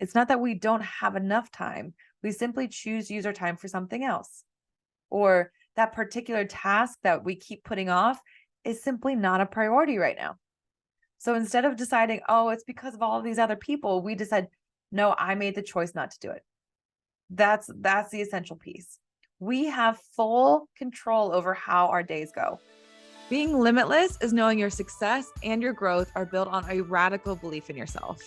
It's not that we don't have enough time. We simply choose to use our time for something else. Or that particular task that we keep putting off is simply not a priority right now. So instead of deciding, oh, it's because of all of these other people, we decide, no, I made the choice not to do it. That's the essential piece. We have full control over how our days go. Being limitless is knowing your success and your growth are built on a radical belief in yourself.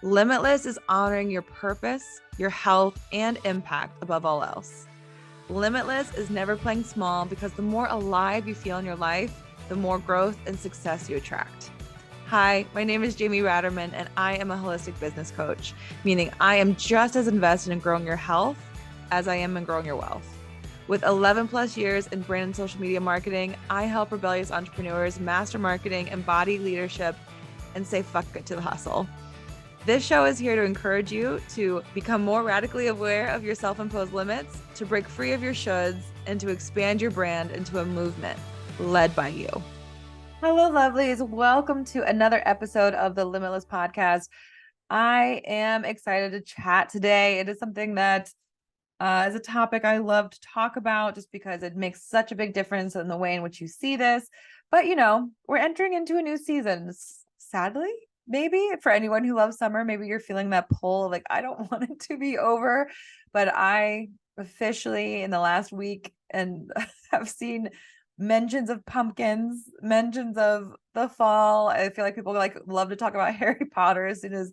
Limitless is honoring your purpose, your health, and impact above all else. Limitless is never playing small, because the more alive you feel in your life, the more growth and success you attract. Hi, my name is Jamie Ratermann, and I am a holistic business coach, meaning I am just as invested in growing your health as I am in growing your wealth. With 11 plus years in brand and social media marketing, I help rebellious entrepreneurs master marketing, embody leadership, and say fuck it to the hustle. This show is here to encourage you to become more radically aware of your self-imposed limits, to break free of your shoulds, and to expand your brand into a movement led by you. Hello, lovelies. Welcome to another episode of the Limitless Podcast. I am excited to chat today. It is something that is a topic I love to talk about just because it makes such a big difference in the way in which you see this. But, we're entering into a new season, sadly. Maybe for anyone who loves summer, maybe you're feeling that pull of like, I don't want it to be over. But I officially in the last week and have seen mentions of pumpkins, mentions of the fall. I feel like people love to talk about Harry Potter as soon as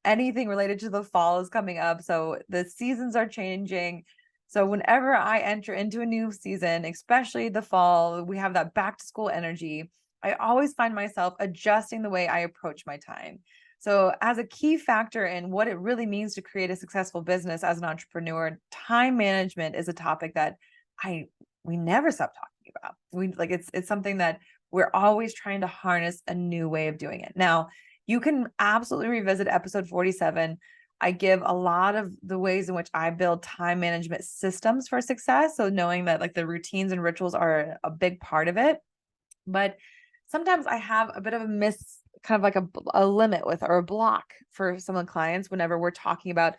anything related to the fall is coming up. So the seasons are changing. So whenever I enter into a new season, especially the fall, we have that back to school energy. I always find myself adjusting the way I approach my time. So as a key factor in what it really means to create a successful business as an entrepreneur, time management is a topic that we never stop talking about. It's something that we're always trying to harness a new way of doing it. Now, you can absolutely revisit episode 47. I give a lot of the ways in which I build time management systems for success. So knowing that the routines and rituals are a big part of it. But sometimes I have a bit of a limit with, or a block for some of the clients whenever we're talking about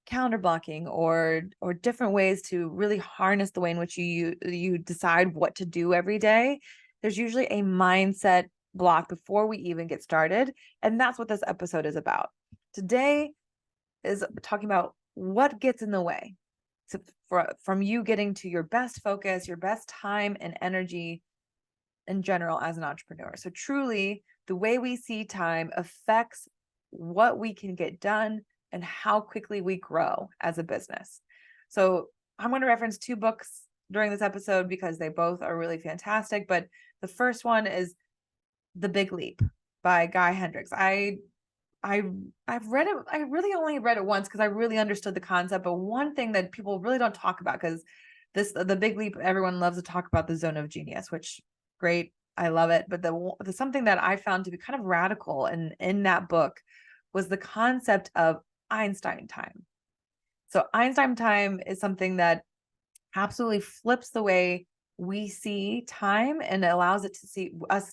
calendar blocking or different ways to really harness the way in which you decide what to do every day. There's usually a mindset block before we even get started. And that's what this episode is about. Today is talking about what gets in the way from you getting to your best focus, your best time and energy in general as an entrepreneur. So truly, the way we see time affects what we can get done and how quickly we grow as a business. So I'm going to reference two books during this episode because they both are really fantastic. But the first one is The Big Leap by Gay Hendricks. I've read it. I really only read it once because I really understood the concept. But one thing that people really don't talk about, because The Big Leap, everyone loves to talk about the zone of genius, which great. I love it. But the something that I found to be kind of radical in that book was the concept of Einstein time. So Einstein time is something that absolutely flips the way we see time and allows us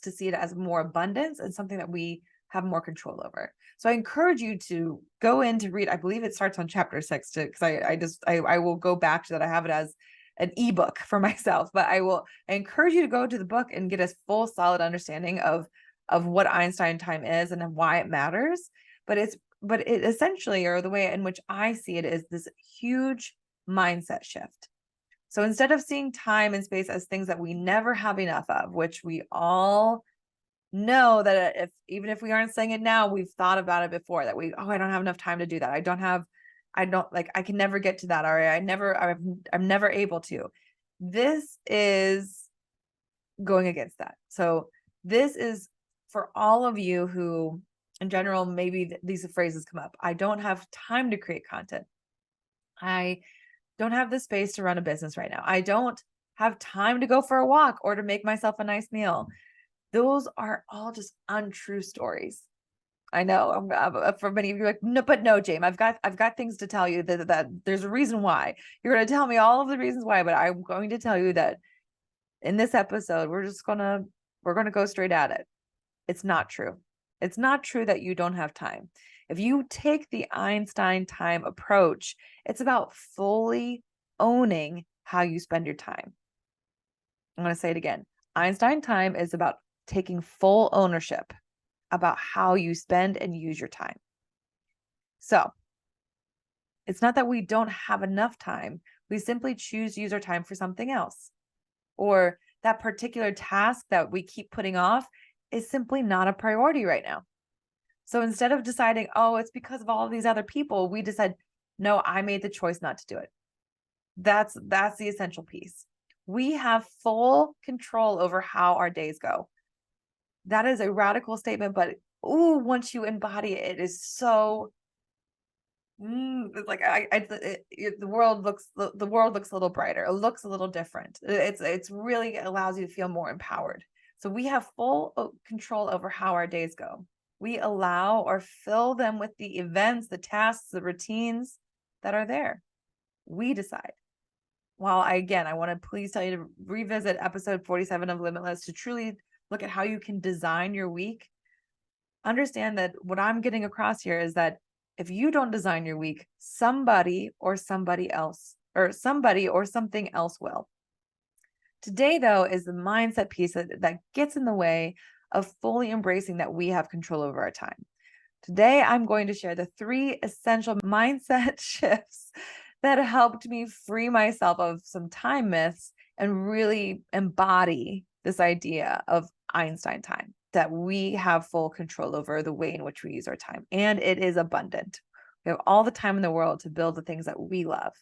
to see it as more abundance and something that we have more control over. So I encourage you to go in to read. I believe it starts on chapter 6 because I will go back to that. I have it as an ebook for myself, but I encourage you to go to the book and get a full solid understanding of what Einstein time is and why it matters. But it essentially, or the way in which I see it, is this huge mindset shift. So instead of seeing time and space as things that we never have enough of, which we all know that even if we aren't saying it now, we've thought about it before, that I don't have enough time to do that. I can never get to that, or I'm never able to. This is going against that. So this is for all of you who, in general, maybe these phrases come up. I don't have time to create content. I don't have the space to run a business right now. I don't have time to go for a walk or to make myself a nice meal. Those are all just untrue stories. I know for many of you, like, no, but no, James, I've got things to tell you that there's a reason why. You're going to tell me all of the reasons why, but I'm going to tell you that in this episode, we're going to go straight at it. It's not true. It's not true that you don't have time. If you take the Einstein time approach, it's about fully owning how you spend your time. I'm going to say it again. Einstein time is about taking full ownership about how you spend and use your time. So it's not that we don't have enough time. We simply choose to use our time for something else. Or that particular task that we keep putting off is simply not a priority right now. So instead of deciding, oh, it's because of all these other people, we decide, no, I made the choice not to do it. That's the essential piece. We have full control over how our days go. That is a radical statement, but once you embody it, it is so it's like the world looks a little brighter. It looks a little different. It's really allows you to feel more empowered. So we have full control over how our days go. We allow or fill them with the events, the tasks, the routines that are there. We decide. While I want to please tell you to revisit episode 47 of Limitless to truly look at how you can design your week. Understand that what I'm getting across here is that if you don't design your week, somebody or something else will. Today, though, is the mindset piece that gets in the way of fully embracing that we have control over our time. Today, I'm going to share the 3 essential mindset shifts that helped me free myself of some time myths and really embody this idea of Einstein time, that we have full control over the way in which we use our time. And it is abundant. We have all the time in the world to build the things that we love.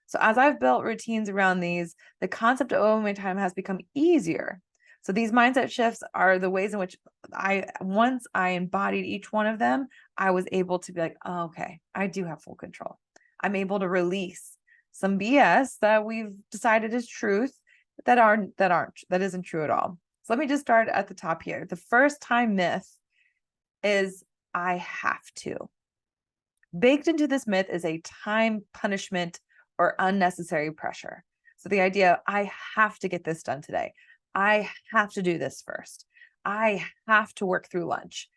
So as I've built routines around these, the concept of owning my time has become easier. So these mindset shifts are the ways in which once I embodied each one of them, I was able to be like, oh, okay, I do have full control. I'm able to release some BS that we've decided is truth that isn't true at all. So let me just start at the top here. The first time myth is I have to. Baked into this myth is a time punishment or unnecessary pressure. So the idea, I have to get this done today. I have to do this first. I have to work through lunch.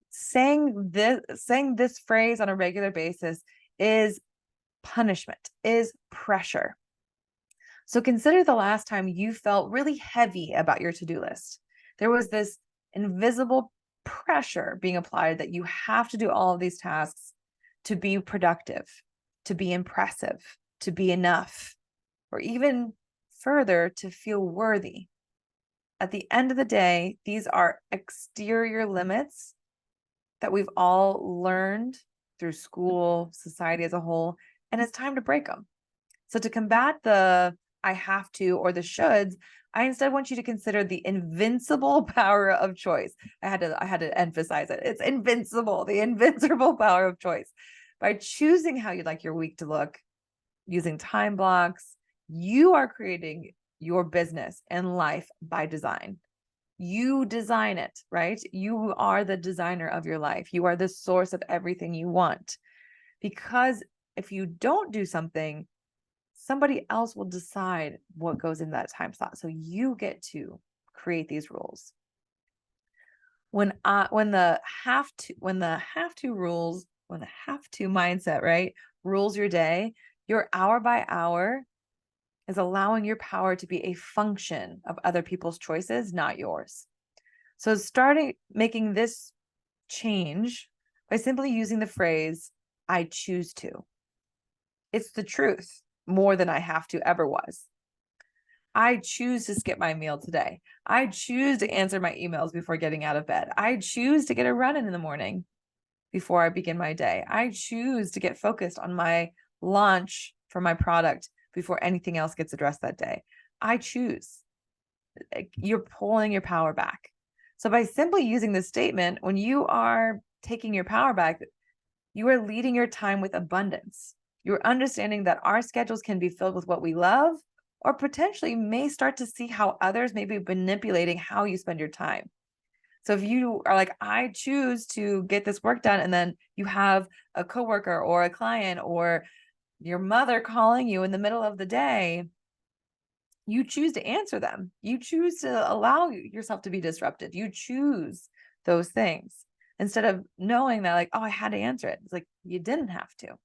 Saying this phrase on a regular basis is punishment, is pressure. So consider the last time you felt really heavy about your to-do list. There was this invisible pressure being applied that you have to do all of these tasks to be productive, to be impressive, to be enough, or even further, to feel worthy. At the end of the day, these are exterior limits that we've all learned through school, society as a whole, and it's time to break them. So to combat the I have to or the shoulds, I instead want you to consider the invincible power of choice. I had to emphasize it. It's invincible, the invincible power of choice. By choosing how you'd like your week to look, using time blocks, you are creating your business and life by design. You design it, right? You are the designer of your life. You are the source of everything you want. Because if you don't do something, somebody else will decide what goes in that time slot. So you get to create these rules. When the have to mindset, right, rules your day, your hour by hour is allowing your power to be a function of other people's choices, not yours. So starting making this change by simply using the phrase, I choose to. It's the truth more than I have to ever was. I choose to skip my meal today. I choose to answer my emails before getting out of bed. I choose to get a run in the morning before I begin my day. I choose to get focused on my launch for my product before anything else gets addressed that day. I choose. You're pulling your power back. So by simply using this statement, when you are taking your power back, you are leading your time with abundance. You're understanding that our schedules can be filled with what we love, or potentially may start to see how others may be manipulating how you spend your time. So if you are like, I choose to get this work done, and then you have a coworker or a client or your mother calling you in the middle of the day, you choose to answer them. You choose to allow yourself to be disrupted. You choose those things. instead of knowing that like, oh, I had to answer it. It's like, you didn't have to.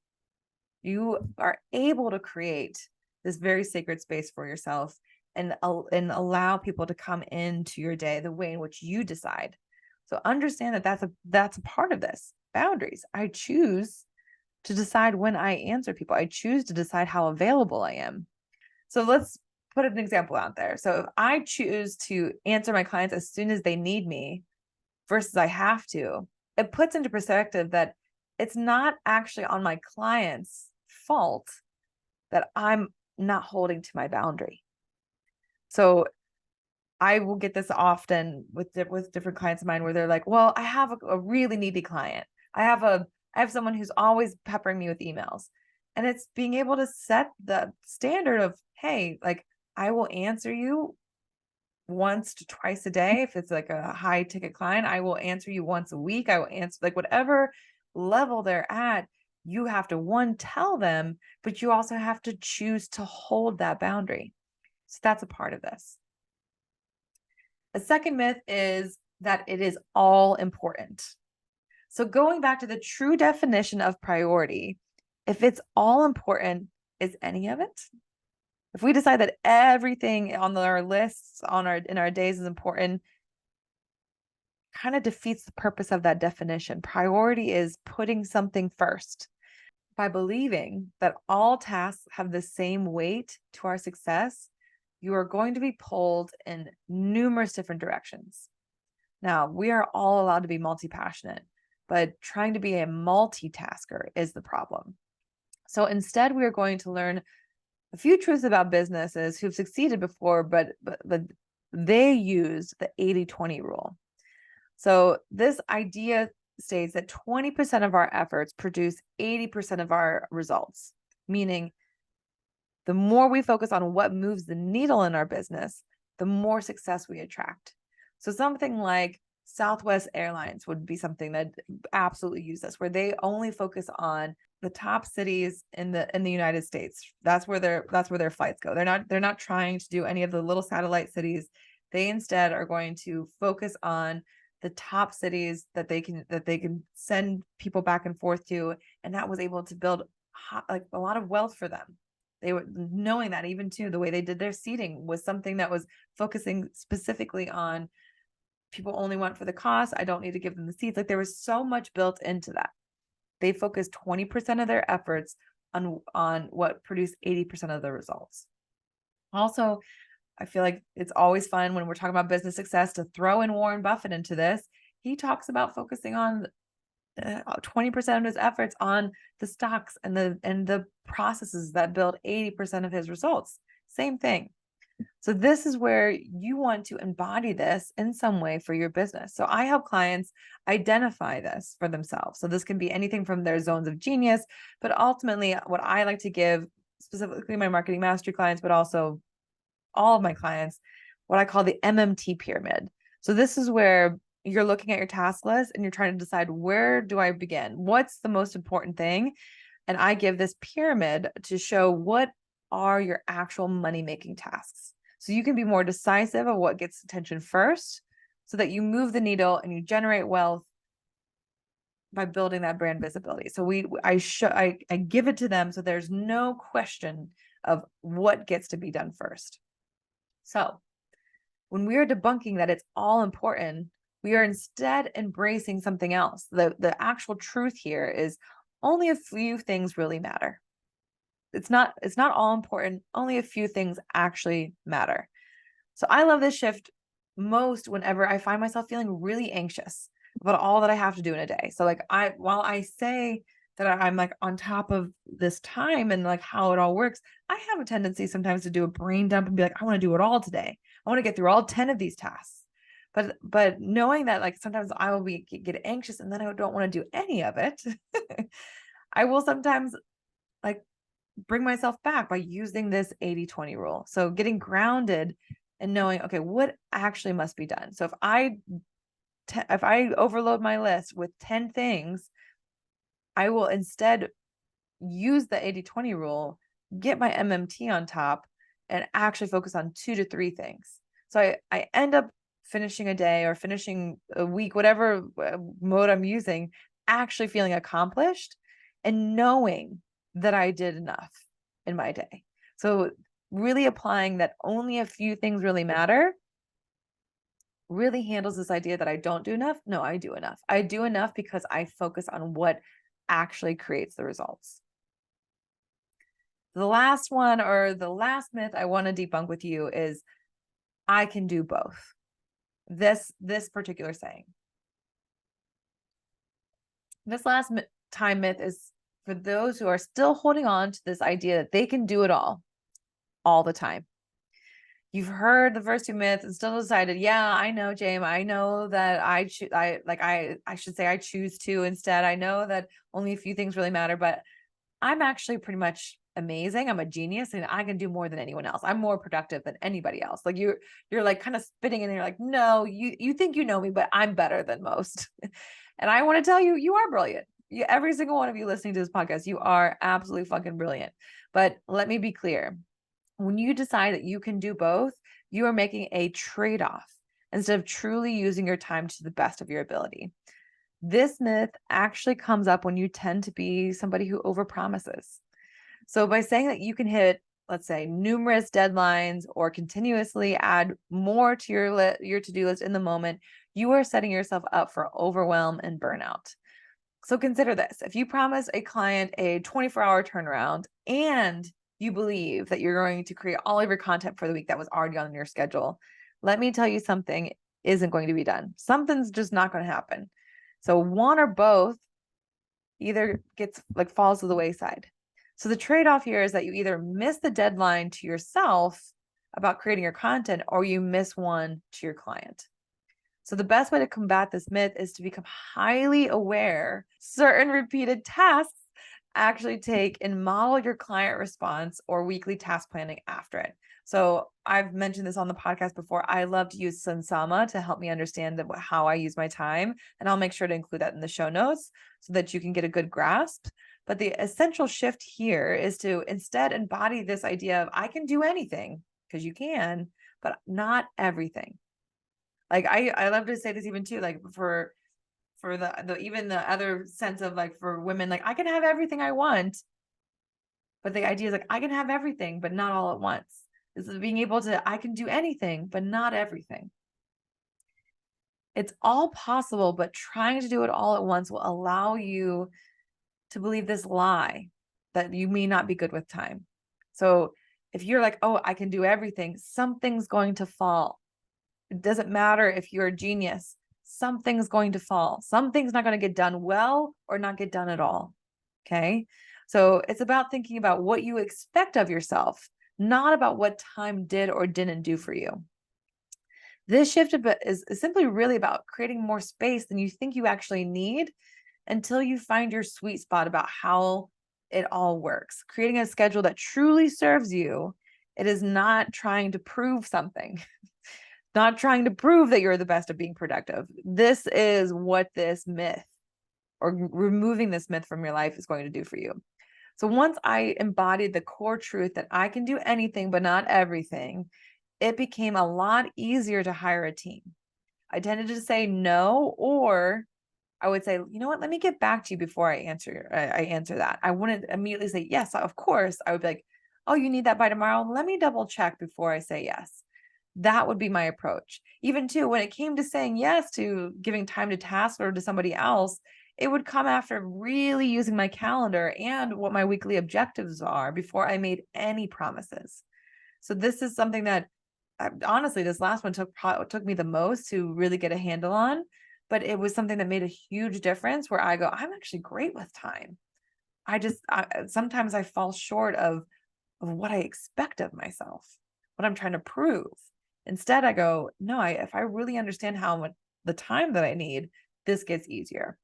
You are able to create this very sacred space for yourself and allow people to come into your day the way in which you decide. So understand that that's a part of this. Boundaries. I choose to decide when I answer people. I choose to decide how available I am. So let's put an example out there. So if I choose to answer my clients as soon as they need me versus I have to, it puts into perspective that it's not actually on my client's fault that I'm not holding to my boundary. So I will get this often with different clients of mine where they're like, well, I have a really needy client. I have someone who's always peppering me with emails. And it's being able to set the standard of, hey, like I will answer you once to twice a day. If it's like a high ticket client, I will answer you once a week. I will answer like whatever level they're at. You have to one, tell them, but you also have to choose to hold that boundary. So that's a part of this. A second myth is that it is all important. So going back to the true definition of priority, if it's all important, is any of it? If we decide that everything on our lists in our days is important, kind of defeats the purpose of that definition. Priority is putting something first. By believing that all tasks have the same weight to our success, you are going to be pulled in numerous different directions. Now, we are all allowed to be multi-passionate, but trying to be a multitasker is the problem. So instead, we are going to learn a few truths about businesses who've succeeded before, but they used the 80-20 rule. So this idea states that 20% of our efforts produce 80% of our results, meaning the more we focus on what moves the needle in our business, the more success we attract. So something like Southwest Airlines would be something that absolutely use this, where they only focus on the top cities in the United States. That's where their flights go. They're not trying to do any of the little satellite cities. They instead are going to focus on the top cities that they can send people back and forth to, and that was able to build like a lot of wealth for them. They were knowing that even too, the way they did their seating was something that was focusing specifically on people only went for the cost. I don't need to give them the seats. Like there was so much built into that. They focused 20% of their efforts on what produced 80% of the results. Also, I feel like it's always fun when we're talking about business success to throw in Warren Buffett into this. He talks about focusing on 20% of his efforts on the stocks and the processes that build 80% of his results. Same thing. So this is where you want to embody this in some way for your business. So I help clients identify this for themselves. So this can be anything from their zones of genius, but ultimately what I like to give specifically my marketing mastery clients, but also all of my clients, what I call the MMT pyramid. So this is where you're looking at your task list and you're trying to decide, where do I begin? What's the most important thing? And I give this pyramid to show what are your actual money-making tasks. So you can be more decisive of what gets attention first so that you move the needle and you generate wealth by building that brand visibility. So I give it to them so there's no question of what gets to be done first. So when we are debunking that it's all important, we are instead embracing something else. The actual truth here is only a few things really matter. It's not all important. Only a few things actually matter. So I love this shift most whenever I find myself feeling really anxious about all that I have to do in a day. So like while I say that I'm like on top of this time and like how it all works, I have a tendency sometimes to do a brain dump and be like, I want to do it all today. I want to get through all 10 of these tasks. But knowing that like sometimes I will get anxious and then I don't want to do any of it, I will sometimes like bring myself back by using this 80-20 rule. So getting grounded and knowing, okay, what actually must be done. So if I overload my list with 10 things, I will instead use the 80-20 rule, get my MMT on top, and actually focus on 2 to 3 things. So I end up finishing a day or finishing a week, whatever mode I'm using, actually feeling accomplished and knowing that I did enough in my day. So really applying that only a few things really matter really handles this idea that I don't do enough. No, I do enough. I do enough because I focus on what actually creates the results. The last one, or the last myth I want to debunk with you, is I can do both. This particular saying. This last time myth is for those who are still holding on to this idea that they can do it all the time. You've heard the first two myths and still decided, yeah, I know, James, I know that I should say I choose to instead. I know that only a few things really matter, but I'm actually pretty much amazing. I'm a genius and I can do more than anyone else. I'm more productive than anybody else. Like you're like kind of spitting in and you're like, no, you think you know me, but I'm better than most. And I want to tell you, you are brilliant. Every single one of you listening to this podcast, you are absolutely fucking brilliant. But let me be clear. When you decide that you can do both, you are making a trade-off instead of truly using your time to the best of your ability. This myth actually comes up when you tend to be somebody who overpromises. So by saying that you can hit, let's say, numerous deadlines or continuously add more to your to-do list in the moment, you are setting yourself up for overwhelm and burnout. So consider this. If you promise a client a 24-hour turnaround and you believe that you're going to create all of your content for the week that was already on your schedule, let me tell you something isn't going to be done. Something's just not going to happen. So one or both either falls to the wayside. So the trade-off here is that you either miss the deadline to yourself about creating your content or you miss one to your client. So the best way to combat this myth is to become highly aware certain repeated tasks actually take and model your client response or weekly task planning after it. So I've mentioned this on the podcast before. I love to use Sunsama to help me understand how I use my time. And I'll make sure to include that in the show notes so that you can get a good grasp. But the essential shift here is to instead embody this idea of I can do anything, because you can, but not everything. Like I love to say this even too, like for the even the other sense of like for women, like I can have everything I want, but the idea is like I can have everything, but not all at once. This is being able to, I can do anything, but not everything. It's all possible, but trying to do it all at once will allow you to believe this lie that you may not be good with time. So if you're like, oh, I can do everything, something's going to fall. It doesn't matter if you're a genius. Something's going to fall. Something's not going to get done well or not get done at all. Okay. So it's about thinking about what you expect of yourself, not about what time did or didn't do for you. This shift is simply really about creating more space than you think you actually need until you find your sweet spot about how it all works. Creating a schedule that truly serves you. It is not trying to prove something. Not trying to prove that you're the best at being productive. This is what this myth or removing this myth from your life is going to do for you. So once I embodied the core truth that I can do anything, but not everything, it became a lot easier to hire a team. I tended to say no, or I would say, you know what, let me get back to you before I answer that. I wouldn't immediately say, yes, of course. I would be like, oh, you need that by tomorrow? Let me double check before I say yes. That would be my approach. Even too, when it came to saying yes to giving time to tasks or to somebody else, it would come after really using my calendar and what my weekly objectives are before I made any promises. So this is something that honestly, this last one took me the most to really get a handle on, but it was something that made a huge difference where I go, I'm actually great with time. Sometimes I fall short of what I expect of myself, what I'm trying to prove. Instead, I go, no, if I really understand how much the time that I need, this gets easier.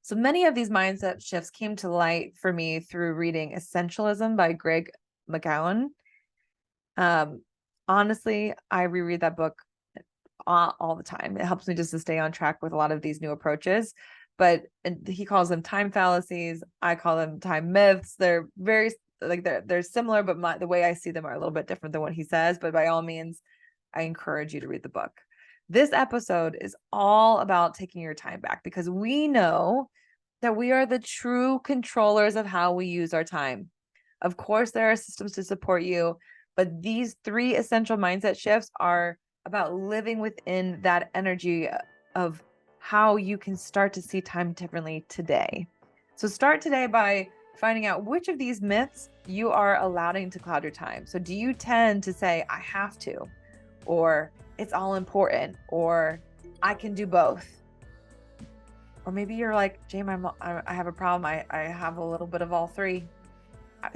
So many of these mindset shifts came to light for me through reading Essentialism by Greg McKeown. Honestly, I reread that book all the time. It helps me just to stay on track with a lot of these new approaches. But he calls them time fallacies. I call them time myths. They're very they're similar, but the way I see them are a little bit different than what he says. But by all means, I encourage you to read the book. This episode is all about taking your time back because we know that we are the true controllers of how we use our time. Of course, there are systems to support you, but these 3 essential mindset shifts are about living within that energy of how you can start to see time differently today. So start today by finding out which of these myths you are allowing to cloud your time. So do you tend to say, I have to, or it's all important, or I can do both? Or maybe you're like, James, I have a problem. I have a little bit of all 3.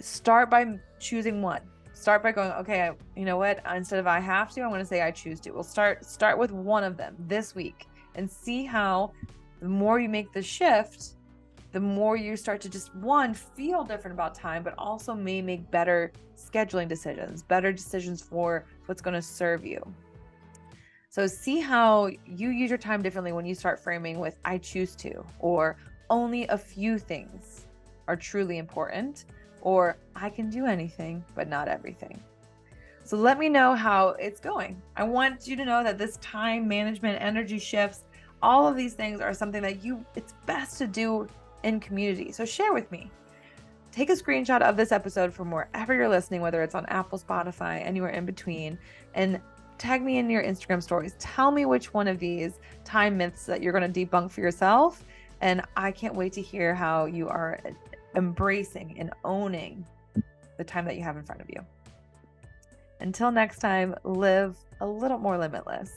Start by choosing one. Start by going, okay, you know what? Instead of I have to, I'm going to say I choose to. We'll start with one of them this week and see how the more you make the shift, the more you start to just, one, feel different about time, but also may make better scheduling decisions, better decisions for what's going to serve you. So see how you use your time differently when you start framing with I choose to, or only a few things are truly important, or I can do anything, but not everything. So let me know how it's going. I want you to know that this time management, energy shifts, all of these things are something that it's best to do in community. So share with me. Take a screenshot of this episode from wherever you're listening, whether it's on Apple, Spotify, anywhere in between, and tag me in your Instagram stories. Tell me which one of these time myths that you're going to debunk for yourself. And I can't wait to hear how you are embracing and owning the time that you have in front of you. Until next time, live a little more limitless.